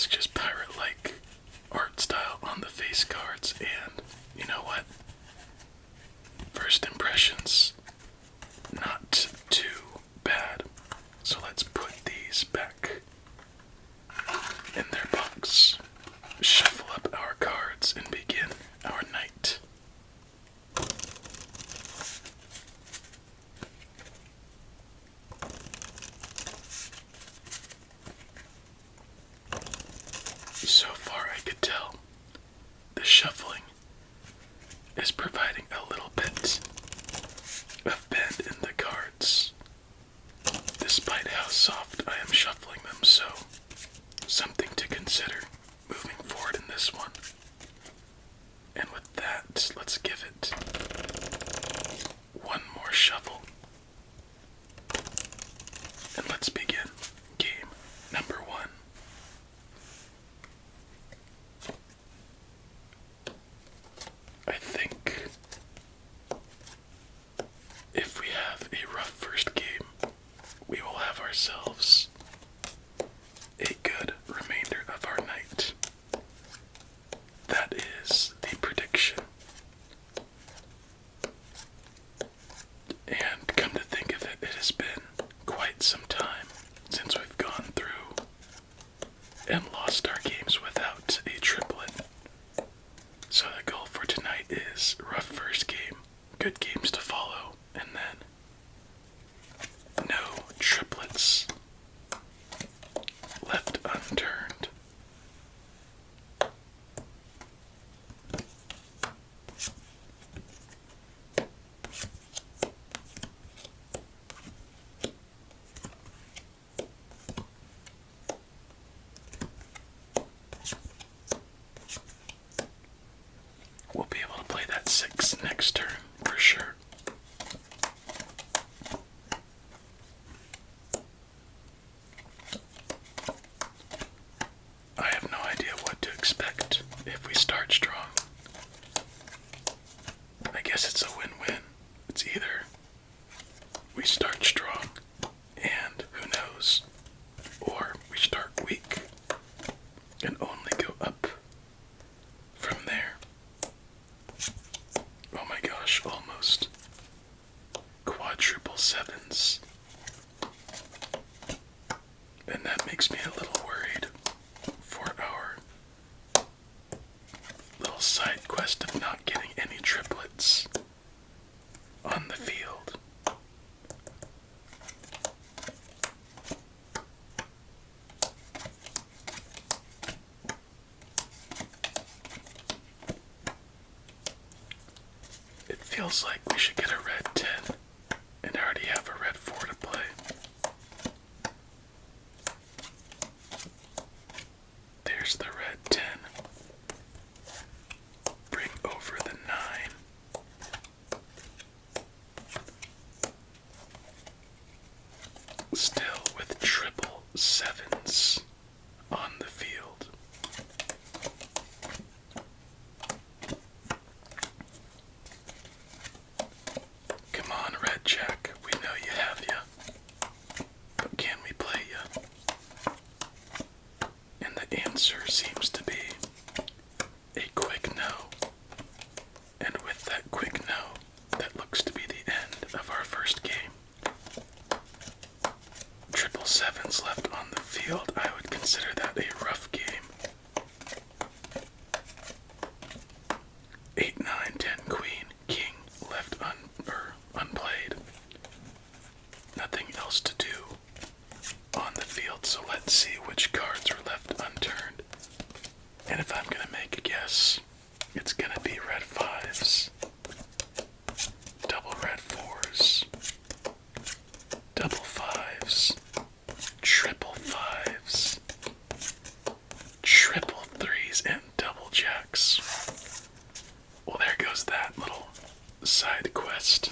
has just pirate-like art style on the face cards, and you know what? First impressions, not too bad. So let's put these back in their box, shuffle up our cards, and begin our night. So far I could tell the shuffling is providing a little bit of bend in the cards, despite how soft I am shuffling them, so something to consider moving forward in this one. And with that, let's give it one more shuffle. And let's begin game number 1. I think if we have a rough first game, we will have ourselves a good remainder of our night. That is the prediction. And come to think of it, it has been quite some time since we've gone through and lost our games without a triplet. So the goal for tonight is rough first game, good games to follow, and then no triplets left unturned. We'll be able to play that 6 next turn for sure. I have no idea what to expect if we start strong. I guess it's a win-win. It's either we start strong and who knows, or we start weak and only go up from there. Oh my gosh, almost quadruple 7s. And that makes me a little worried for our little side quest of not getting any triplets on the field. It feels like we should get a red 10 and already have a red 4 to play. There's the red 10. Bring over the 9. Still with triple 7s on the field. Come on, Red Jack, we know you have ya. But can we play ya? And the answer seems to be a quick no. And with that quick no, that looks to be the end of our first game. Triple 7s left on the field, I would consider that a rough game. 8, 9, 10, queen, king left unplayed. Nothing else to do on the field, so let's see which cards are left unturned. And if I'm gonna make a guess, it's gonna be red 5s, double red 4s, double 5s, triple 5s, triple 3s, and double jacks. Well, there goes that little side quest.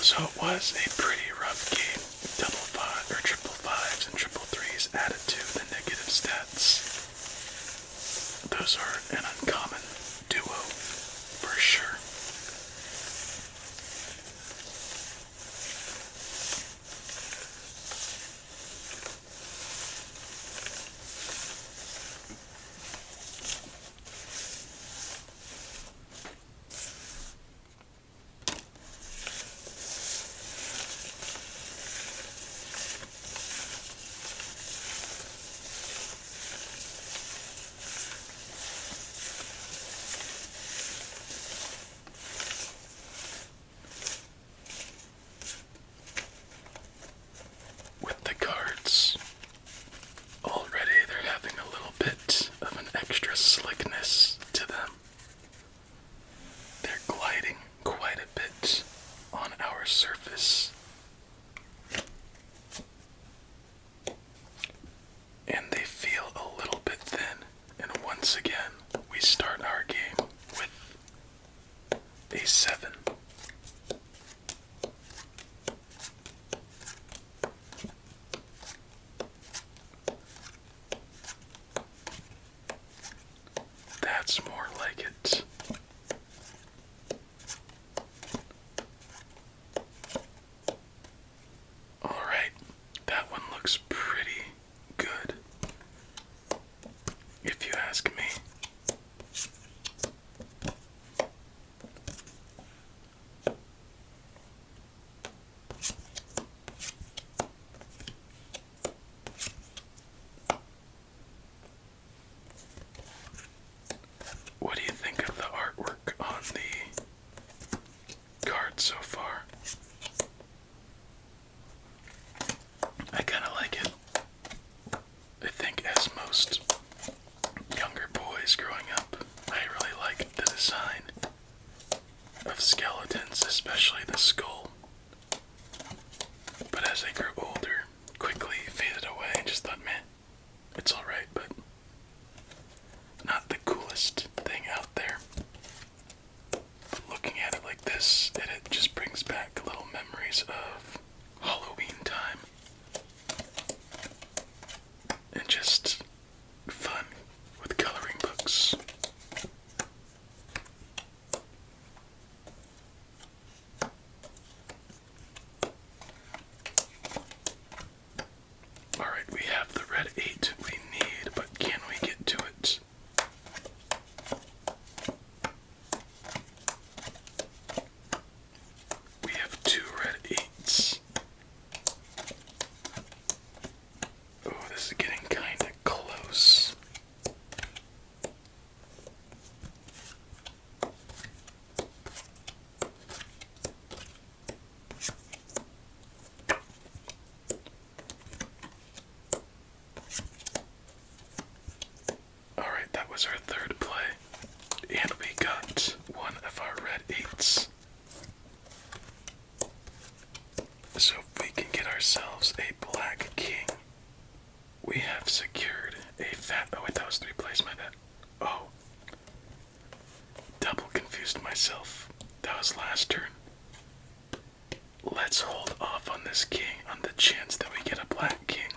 So it was a pretty rough game. Double 5 or triple 5s and triple 3s added to the negative stats. Those are an uncommon duo for sure. once again, we start our game with a 7. That's more like it. Alright, that one looks pretty good, if you ask me. What do you think of the artwork on the card so far? I kinda like it. I think as most younger boys growing up, I really liked the design of skeletons, especially the skull. But as I grew older, quickly faded away and just thought, man, it's alright, but not the coolest thing out there. But looking at it like this, it just brings back little memories of Halloween time. And just fun with coloring books. Alright, we have the red 8 we need, but can we get to it? We have 2 red 8s. Oh, this is getting kinda close. Alright, that was our 3rd play. And we got one of our red 8s. So if we can get ourselves a black king, we have secured a fat... Oh wait, that was 3 plays, my bad. Oh. Double confused myself. That was last turn. Let's hold off on this king on the chance that we get a black king.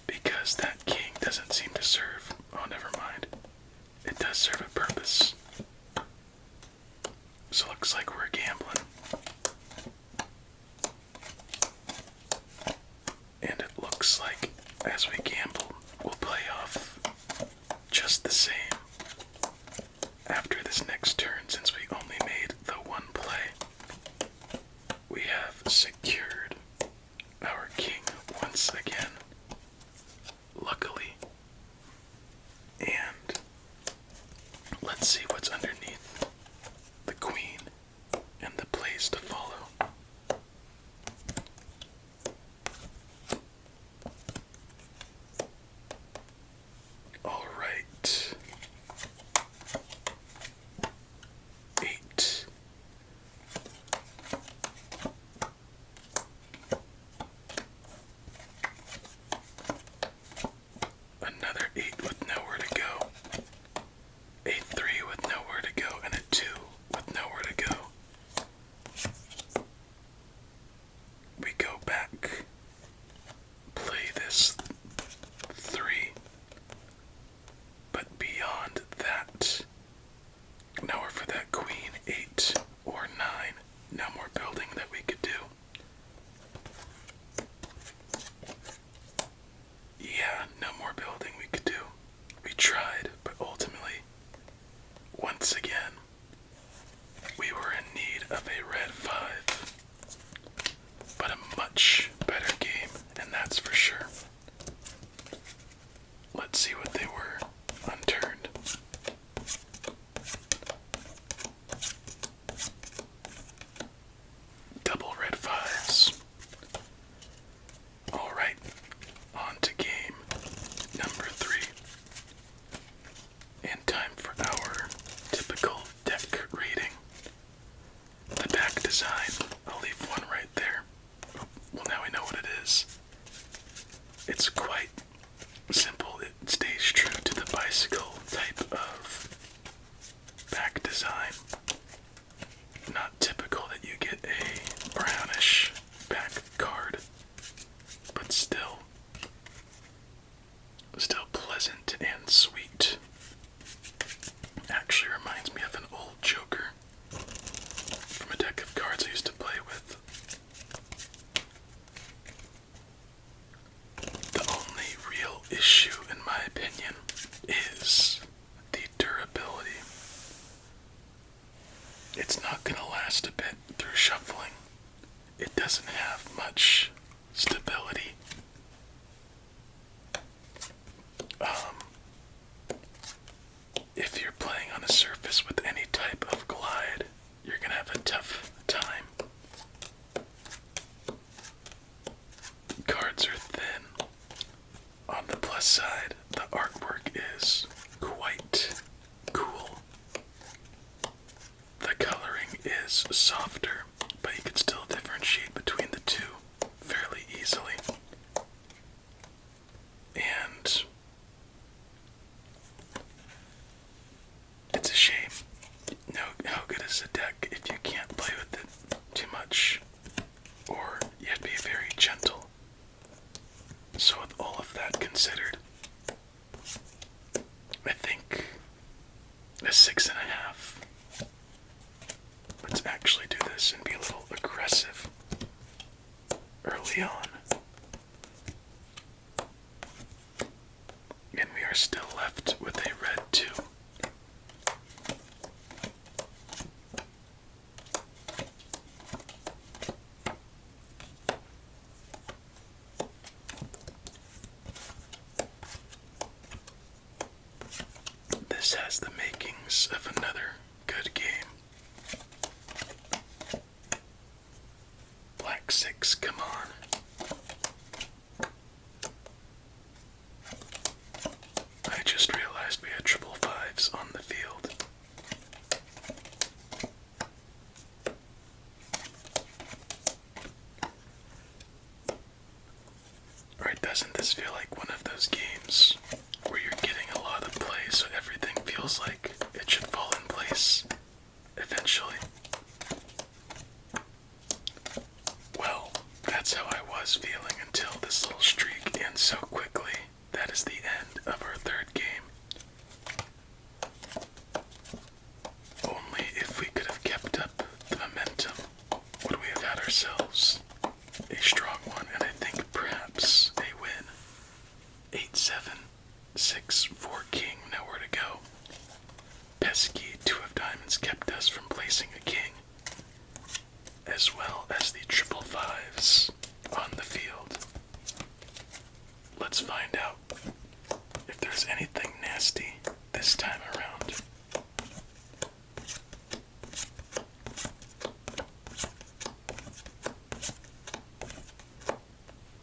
Because that king doesn't seem to serve... Oh, never mind. It does serve a purpose. So it looks like we're gambling. And it looks like, as we gamble, we'll play off just the same after this next turn, since we only made the 1 play. We have secured our king once again, luckily. And let's see what's underneath the queen and the plays to follow. Alright. 8. Another 8 with nowhere to go. A 3 with nowhere to go, and a 2 with nowhere to go. We go back, play this 3, but beyond that, nowhere for that queen. 8 or 9, no more building that we could do. Yeah, no more building we could do. We tried, but ultimately, once again, we were in need of a red 5. But a much better game, and that's for sure. Let's see what they were unturned. Double red 5s. Alright, on to game number 3. And time for our typical deck reading. The back design, I'll leave one right there. Well, now doesn't have much stability. If you're playing on a surface with any type of glide, you're gonna have a tough time. Cards are thin. On the plus side, the artwork is quite cool. The coloring is softer, but you can still differentiate between the two fairly easily. And it's a shame. How good is a deck if you can't play with it too much? Or you have to be very gentle. So with all of that considered, I think a 6.5. Let's actually do this and be a little aggressive early on. And we are still left with a red 2. This has the makings of another good game. Black 6, come on. I just realized we had triple 5s on the field. Alright, doesn't this feel like one of those games where you're getting a lot of play, so everything feels like it should fall in place eventually? Well, that's how I was feeling until this little streak ends so quickly. That is the end of our third game. Only if we could have kept up the momentum would we have had ourselves a strong one, and I think perhaps a win. 8-7, 6-4 king, nowhere to go. Pesky 2 of diamonds kept us from placing a king, as well as the triple 5s on the field. Let's find out if there's anything nasty this time around.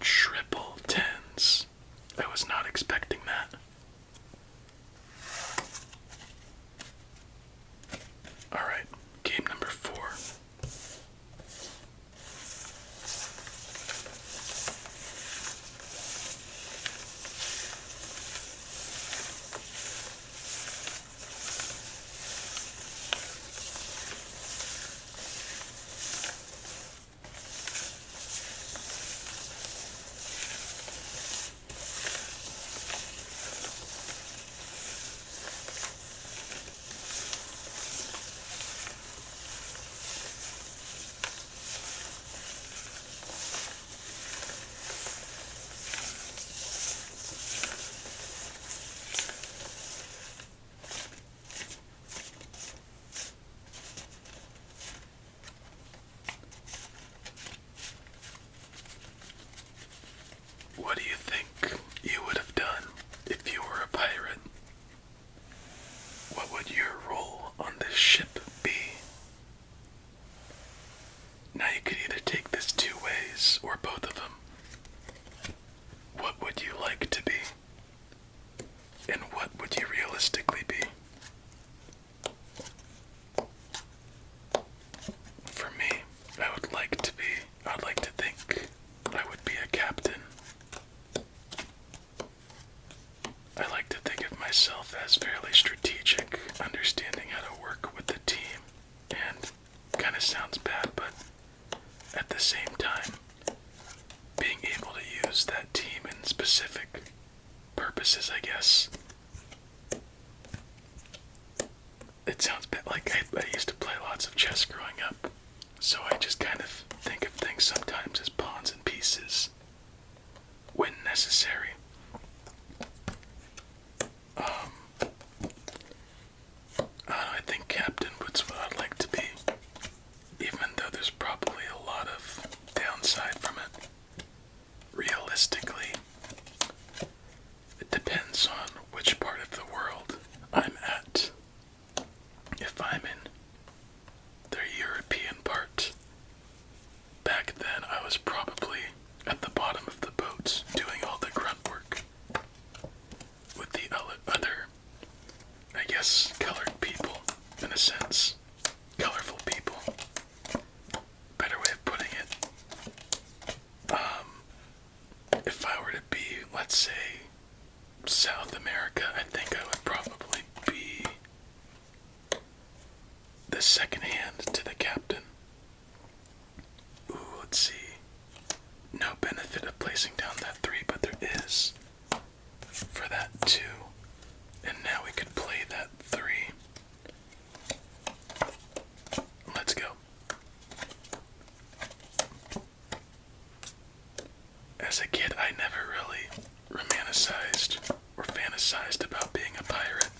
Triple 10s. I was not expecting that. Alright, game number 4. What do you think you would have done if you were a pirate? What would your role on this ship be? Now you could either take this 2 ways or both of them. What would you like to be? And what would you realistically be? For me, I'd like to think I would be a captain. I like to think of myself as fairly strategic, understanding how to work with the team, and kind of sounds bad, but at the same time, being able to use that team in specific purposes, I guess. It sounds bad, like I used to play lots of chess growing up, so I just kind of think of things sometimes as pawns and pieces when necessary. I think captain was what I'd like to be, even though there's probably a lot of downside if I were to be, let's say, South America, I think I would probably be the second hand to the captain. Ooh, let's see. No benefit of placing down that 3, but there is for that 2. And now we could play that 3. Let's go. As a kid, I never really romanticized or fantasized about being a pirate.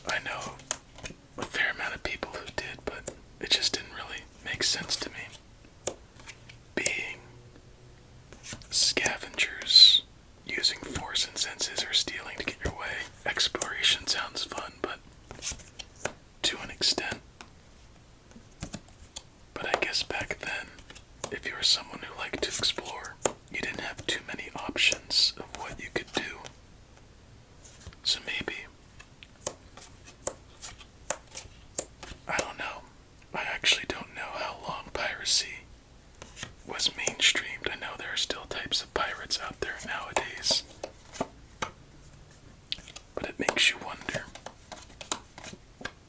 I know a fair amount of people who did, but it just didn't really make sense to me. Being scavengers, using force and senses or stealing to get your way. Exploration sounds fun, but to an extent. But I guess back then, if you were someone who liked to explore, you didn't have too many options of what you could do. So maybe, I don't know. I actually don't know how long piracy was mainstreamed. I know there are still types of pirates out there nowadays. But it makes you wonder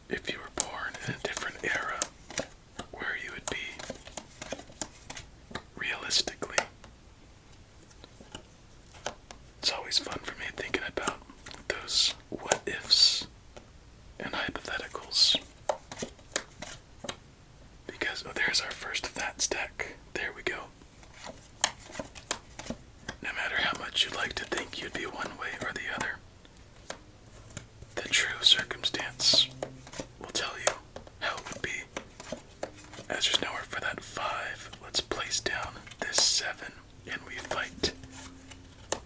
if you were born in a different era, where you would be realistically. It's always fun for me thinking about those what ifs and hypotheticals. Because, oh, there's our first fat stack. There we go. No matter how much you'd like to think you'd be one way or the other, the true circumstance will tell you how it would be. As there's nowhere for that 5, let's place down this 7 and we fight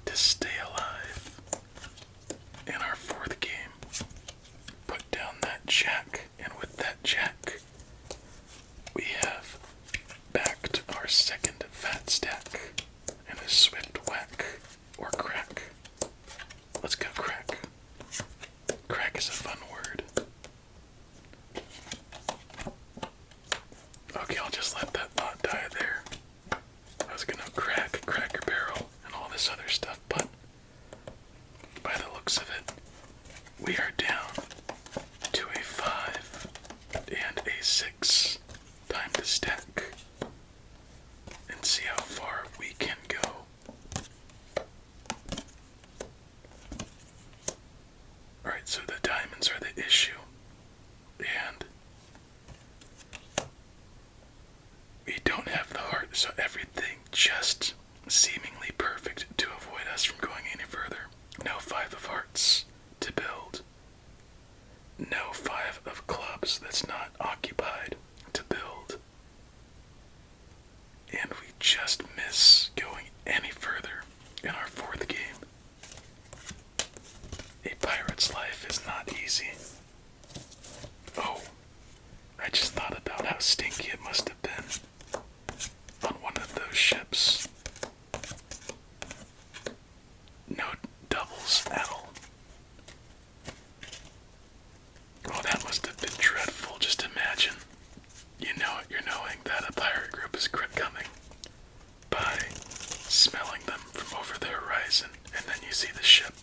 to stay alive. In our 4th game, put down that jack, and with that jack, we have backed our 2nd fat stack and a swift whack or crack. Let's go crack. Crack is a fun word. Okay, I'll just let that thought die there. I was gonna crack, Cracker Barrel, and all this other stuff, but by the looks of it, we are down to a 5 and a 6. Time to stack and see how far we can go. Alright, so the diamonds are the issue, and we don't have the heart, so everything just seemingly perfect to avoid us from going any further. No 5 of hearts to build. No 5 of clubs that's not occupied to build. And we just miss going any further in our 4th game. A pirate's life is not easy. Oh, I just thought about how stinky it must have been on one of those ships. No doubles at all. Oh, that must have been dreadful. Just imagine. You know it, you're knowing that a pirate group is coming by smelling them from over the horizon, and then you see the ship.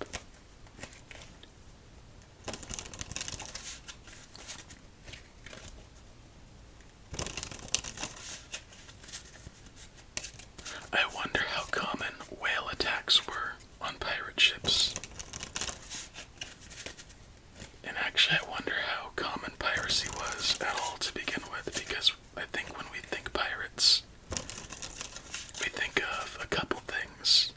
I wonder how common whale attacks were on pirate ships. And actually, I wonder how common piracy was at all to begin with, because I think when we think pirates, we think of a couple things.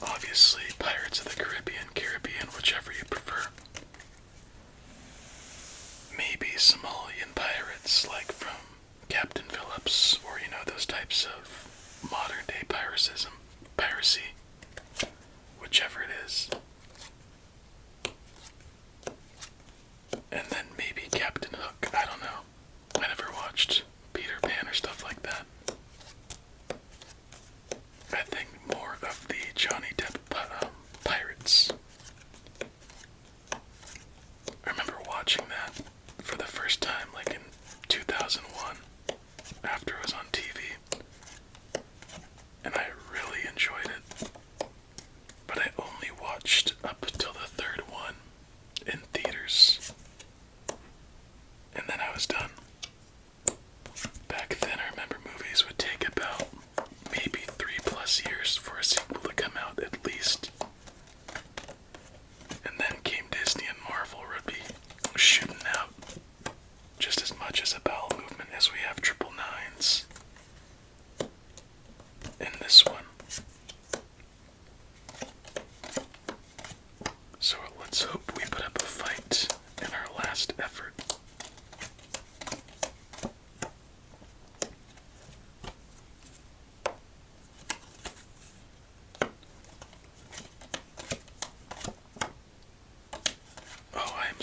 Obviously, Pirates of the Caribbean, whichever you prefer. Maybe Somalian pirates, like from Captain Phillips, or those types of modern day piracy, whichever it is. And then maybe Captain Hook, I don't know. I never watched Peter Pan or stuff like that. I think more of the Johnny Depp pirates. I remember watching that for the first time, like in 2001, after it was on TV.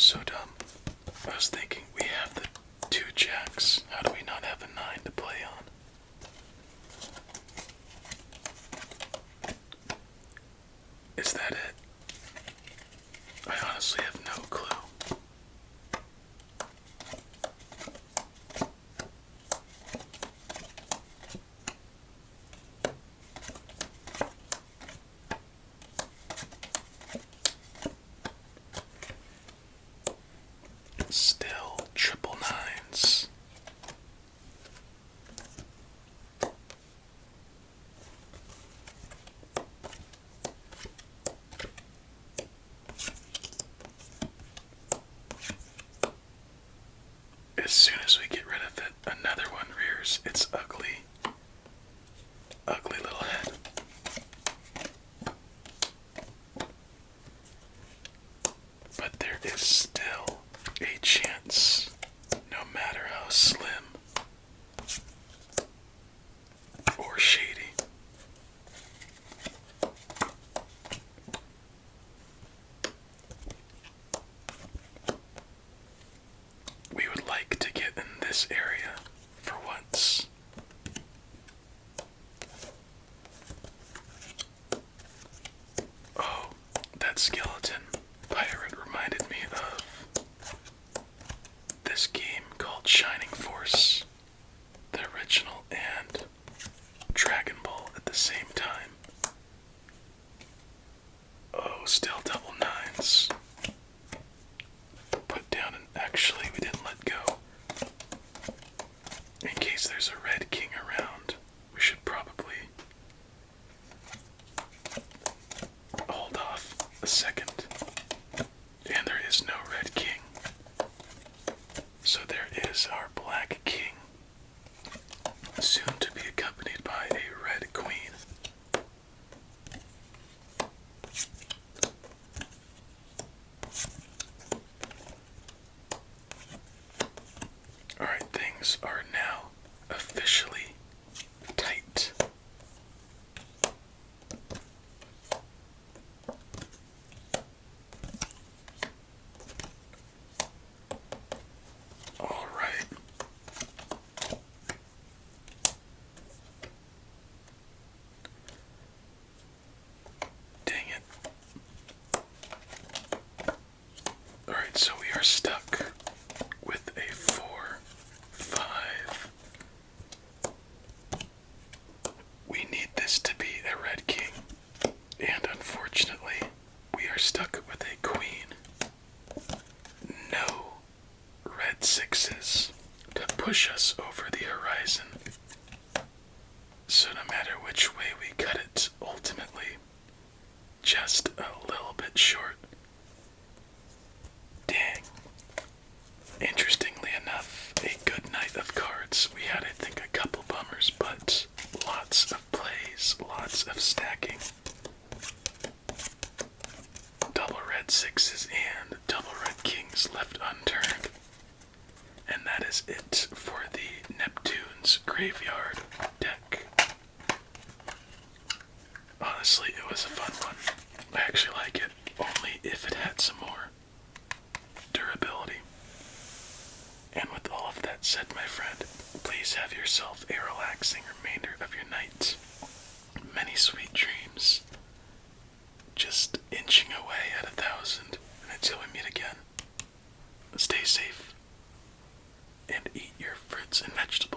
so dumb. I was thinking we have the 2 jacks. How do we not have a 9 to play on? Is that it? I honestly have no clue. Still triple nines. As soon as we get rid of it, another one rears its ugly little head. But there is still a chance, no matter how slim or shady. We would like to get in this area for once. Oh, that skeleton pirate reminded me of this game called Shining Force, the original, and Dragon Ball at the same time. Oh, still double nines. Put down, and actually we didn't let go. In case there's a red king around, we should probably hold off a second. And there is no red king. So there is our black king, soon to be accompanied by a red queen. Alright, things are now officially tight. Alright. Dang it. Alright, so we are stuck with a 4, 5. We need this to be a red king. And unfortunately, we are stuck with a queen. No red 6s to push us over the horizon. So no matter which way we cut it, ultimately, just a little bit short. Dang. Interestingly enough, a good night of cards. We had, I think, a couple bummers, but lots of plays, lots of stacking. Double red 6s and double red kings left unturned. And that is it for the Neptune's Graveyard deck. Honestly, it was a fun one. I actually like it, only if it had some more durability. And with all of that said, my friend, please have yourself a relaxing remainder of your night. Many sweet dreams. Just inching away at 1,000. And until we meet again, stay safe and eat your fruits and vegetables.